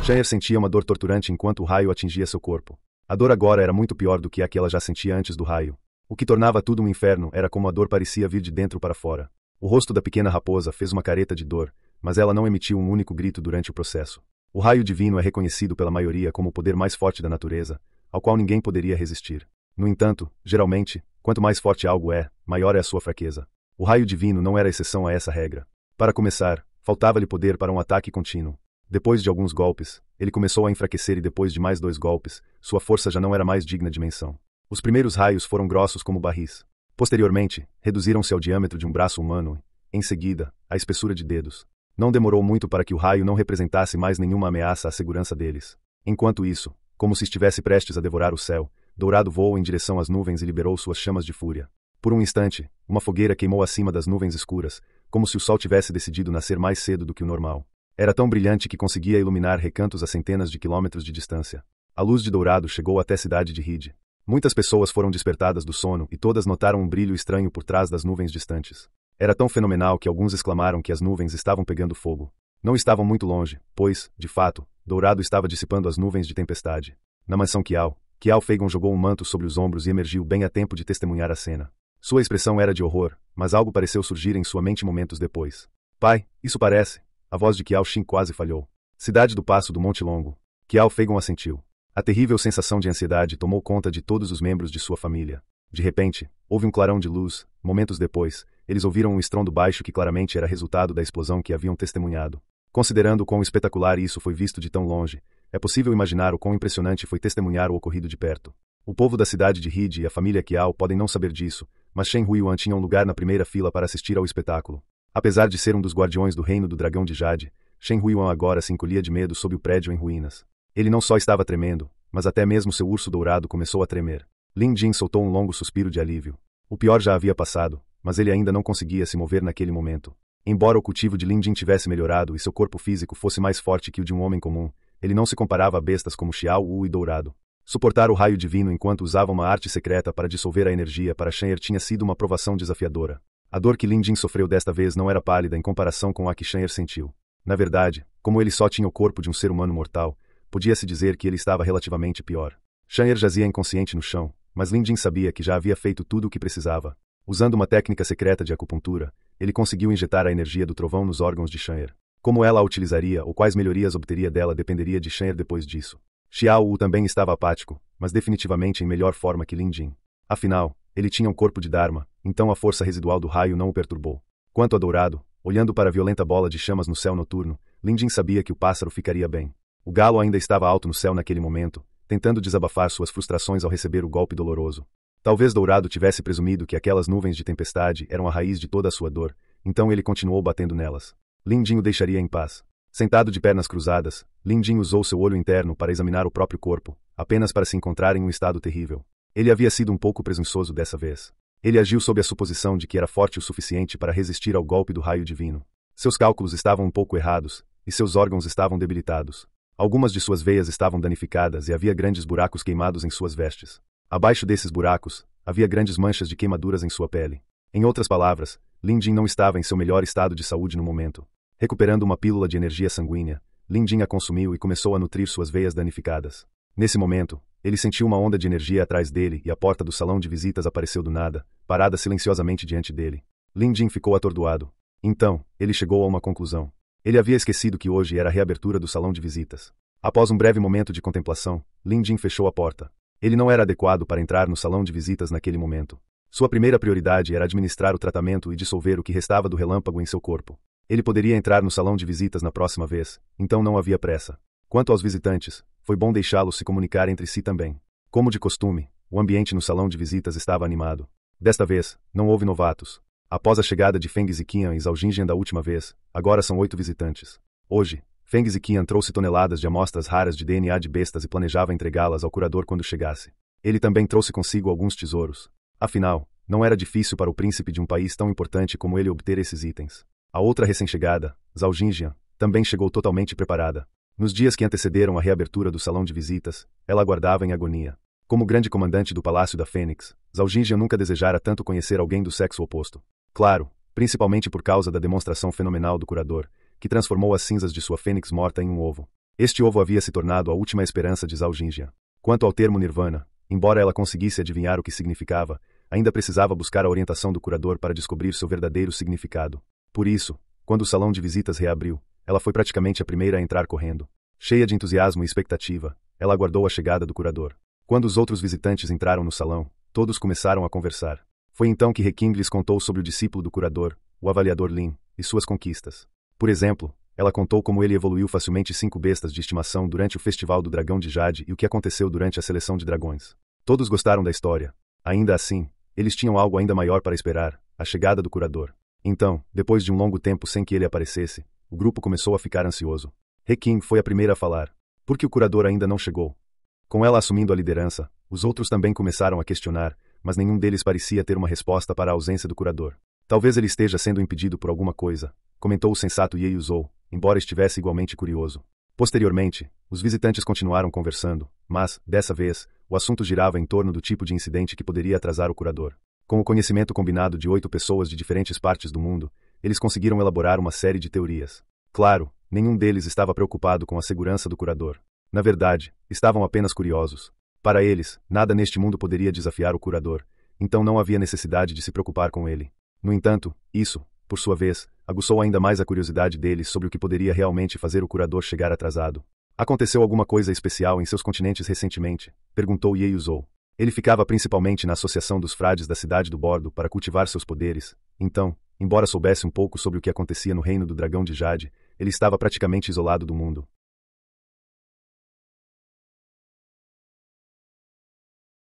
Shanyer sentia uma dor torturante enquanto o raio atingia seu corpo. A dor agora era muito pior do que a que ela já sentia antes do raio. O que tornava tudo um inferno era como a dor parecia vir de dentro para fora. O rosto da pequena raposa fez uma careta de dor, mas ela não emitiu um único grito durante o processo. O raio divino é reconhecido pela maioria como o poder mais forte da natureza, ao qual ninguém poderia resistir. No entanto, geralmente, quanto mais forte algo é, maior é a sua fraqueza. O raio divino não era exceção a essa regra. Para começar, faltava-lhe poder para um ataque contínuo. Depois de alguns golpes, ele começou a enfraquecer e depois de mais 2 golpes, sua força já não era mais digna de menção. Os primeiros raios foram grossos como barris. Posteriormente, reduziram-se ao diâmetro de um braço humano e, em seguida, à espessura de dedos. Não demorou muito para que o raio não representasse mais nenhuma ameaça à segurança deles. Enquanto isso, como se estivesse prestes a devorar o céu, Dourado voou em direção às nuvens e liberou suas chamas de fúria. Por um instante, uma fogueira queimou acima das nuvens escuras, como se o sol tivesse decidido nascer mais cedo do que o normal. Era tão brilhante que conseguia iluminar recantos a centenas de quilômetros de distância. A luz de Dourado chegou até a cidade de Reed. Muitas pessoas foram despertadas do sono e todas notaram um brilho estranho por trás das nuvens distantes. Era tão fenomenal que alguns exclamaram que as nuvens estavam pegando fogo. Não estavam muito longe, pois, de fato, Dourado estava dissipando as nuvens de tempestade. Na mansão Kial Fagon jogou um manto sobre os ombros e emergiu bem a tempo de testemunhar a cena. Sua expressão era de horror, mas algo pareceu surgir em sua mente momentos depois. Pai, isso parece... A voz de Kial Shin quase falhou. Cidade do Passo do Monte Longo. Kial Fagon assentiu. A terrível sensação de ansiedade tomou conta de todos os membros de sua família. De repente, houve um clarão de luz. Momentos depois, eles ouviram um estrondo baixo que claramente era resultado da explosão que haviam testemunhado. Considerando quão espetacular isso foi visto de tão longe, é possível imaginar o quão impressionante foi testemunhar o ocorrido de perto. O povo da cidade de Reed e a família Kial podem não saber disso, mas Shen Huiyuan tinha um lugar na primeira fila para assistir ao espetáculo. Apesar de ser um dos guardiões do reino do dragão de Jade, Shen Huiyuan agora se encolhia de medo sob o prédio em ruínas. Ele não só estava tremendo, mas até mesmo seu urso dourado começou a tremer. Lin Jin soltou um longo suspiro de alívio. O pior já havia passado, mas ele ainda não conseguia se mover naquele momento. Embora o cultivo de Lin Jin tivesse melhorado e seu corpo físico fosse mais forte que o de um homem comum, ele não se comparava a bestas como Xiao Wu e Dourado. Suportar o raio divino enquanto usava uma arte secreta para dissolver a energia para Shen'er tinha sido uma provação desafiadora. A dor que Lin Jin sofreu desta vez não era pálida em comparação com a que Shen'er sentiu. Na verdade, como ele só tinha o corpo de um ser humano mortal, podia-se dizer que ele estava relativamente pior. Shen'er jazia inconsciente no chão, mas Lin Jin sabia que já havia feito tudo o que precisava. Usando uma técnica secreta de acupuntura, ele conseguiu injetar a energia do trovão nos órgãos de Shen'er. Como ela a utilizaria ou quais melhorias obteria dela dependeria de Shen'er depois disso. Xiao Wu também estava apático, mas definitivamente em melhor forma que Lin Jin. Afinal, ele tinha um corpo de Dharma, então a força residual do raio não o perturbou. Quanto a Dourado, olhando para a violenta bola de chamas no céu noturno, Lin Jin sabia que o pássaro ficaria bem. O galo ainda estava alto no céu naquele momento, tentando desabafar suas frustrações ao receber o golpe doloroso. Talvez Dourado tivesse presumido que aquelas nuvens de tempestade eram a raiz de toda a sua dor, então ele continuou batendo nelas. Lin Jin o deixaria em paz. Sentado de pernas cruzadas, Lin Jin usou seu olho interno para examinar o próprio corpo, apenas para se encontrar em um estado terrível. Ele havia sido um pouco presunçoso dessa vez. Ele agiu sob a suposição de que era forte o suficiente para resistir ao golpe do raio divino. Seus cálculos estavam um pouco errados, e seus órgãos estavam debilitados. Algumas de suas veias estavam danificadas e havia grandes buracos queimados em suas vestes. Abaixo desses buracos, havia grandes manchas de queimaduras em sua pele. Em outras palavras, Lin Jin não estava em seu melhor estado de saúde no momento. Recuperando uma pílula de energia sanguínea, Lin Jin a consumiu e começou a nutrir suas veias danificadas. Nesse momento, ele sentiu uma onda de energia atrás dele e a porta do salão de visitas apareceu do nada, parada silenciosamente diante dele. Lin Jin ficou atordoado. Então, ele chegou a uma conclusão. Ele havia esquecido que hoje era a reabertura do salão de visitas. Após um breve momento de contemplação, Lin Jin fechou a porta. Ele não era adequado para entrar no salão de visitas naquele momento. Sua primeira prioridade era administrar o tratamento e dissolver o que restava do relâmpago em seu corpo. Ele poderia entrar no salão de visitas na próxima vez, então não havia pressa. Quanto aos visitantes, foi bom deixá-los se comunicar entre si também. Como de costume, o ambiente no salão de visitas estava animado. Desta vez, não houve novatos. Após a chegada de Feng Ziqian e Zhao Jinjian da última vez, agora são 8 visitantes. Hoje, Feng Ziqian trouxe toneladas de amostras raras de DNA de bestas e planejava entregá-las ao curador quando chegasse. Ele também trouxe consigo alguns tesouros. Afinal, não era difícil para o príncipe de um país tão importante como ele obter esses itens. A outra recém-chegada, Zhao Jinjian, também chegou totalmente preparada. Nos dias que antecederam a reabertura do salão de visitas, ela aguardava em agonia. Como grande comandante do Palácio da Fênix, Zhao Jinjian nunca desejara tanto conhecer alguém do sexo oposto. Claro, principalmente por causa da demonstração fenomenal do curador, que transformou as cinzas de sua fênix morta em um ovo. Este ovo havia se tornado a última esperança de Zhao Jinjian. Quanto ao termo Nirvana, embora ela conseguisse adivinhar o que significava, ainda precisava buscar a orientação do curador para descobrir seu verdadeiro significado. Por isso, quando o salão de visitas reabriu, ela foi praticamente a primeira a entrar correndo. Cheia de entusiasmo e expectativa, ela aguardou a chegada do curador. Quando os outros visitantes entraram no salão, todos começaram a conversar. Foi então que He King lhes contou sobre o discípulo do curador, o avaliador Lin, e suas conquistas. Por exemplo, ela contou como ele evoluiu facilmente 5 bestas de estimação durante o Festival do Dragão de Jade e o que aconteceu durante a seleção de dragões. Todos gostaram da história. Ainda assim, eles tinham algo ainda maior para esperar, a chegada do curador. Então, depois de um longo tempo sem que ele aparecesse, o grupo começou a ficar ansioso. He King foi a primeira a falar. Por que o curador ainda não chegou? Com ela assumindo a liderança, os outros também começaram a questionar, mas nenhum deles parecia ter uma resposta para a ausência do curador. Talvez ele esteja sendo impedido por alguma coisa, comentou o sensato Ye Yuzhou, embora estivesse igualmente curioso. Posteriormente, os visitantes continuaram conversando, mas, dessa vez, o assunto girava em torno do tipo de incidente que poderia atrasar o curador. Com o conhecimento combinado de 8 pessoas de diferentes partes do mundo, eles conseguiram elaborar uma série de teorias. Claro, nenhum deles estava preocupado com a segurança do curador. Na verdade, estavam apenas curiosos. Para eles, nada neste mundo poderia desafiar o curador, então não havia necessidade de se preocupar com ele. No entanto, isso, por sua vez, aguçou ainda mais a curiosidade deles sobre o que poderia realmente fazer o curador chegar atrasado. Aconteceu alguma coisa especial em seus continentes recentemente? Perguntou Ye Yuzhou. Ele ficava principalmente na associação dos frades da cidade do Bordo para cultivar seus poderes, então, embora soubesse um pouco sobre o que acontecia no reino do Dragão de Jade, ele estava praticamente isolado do mundo.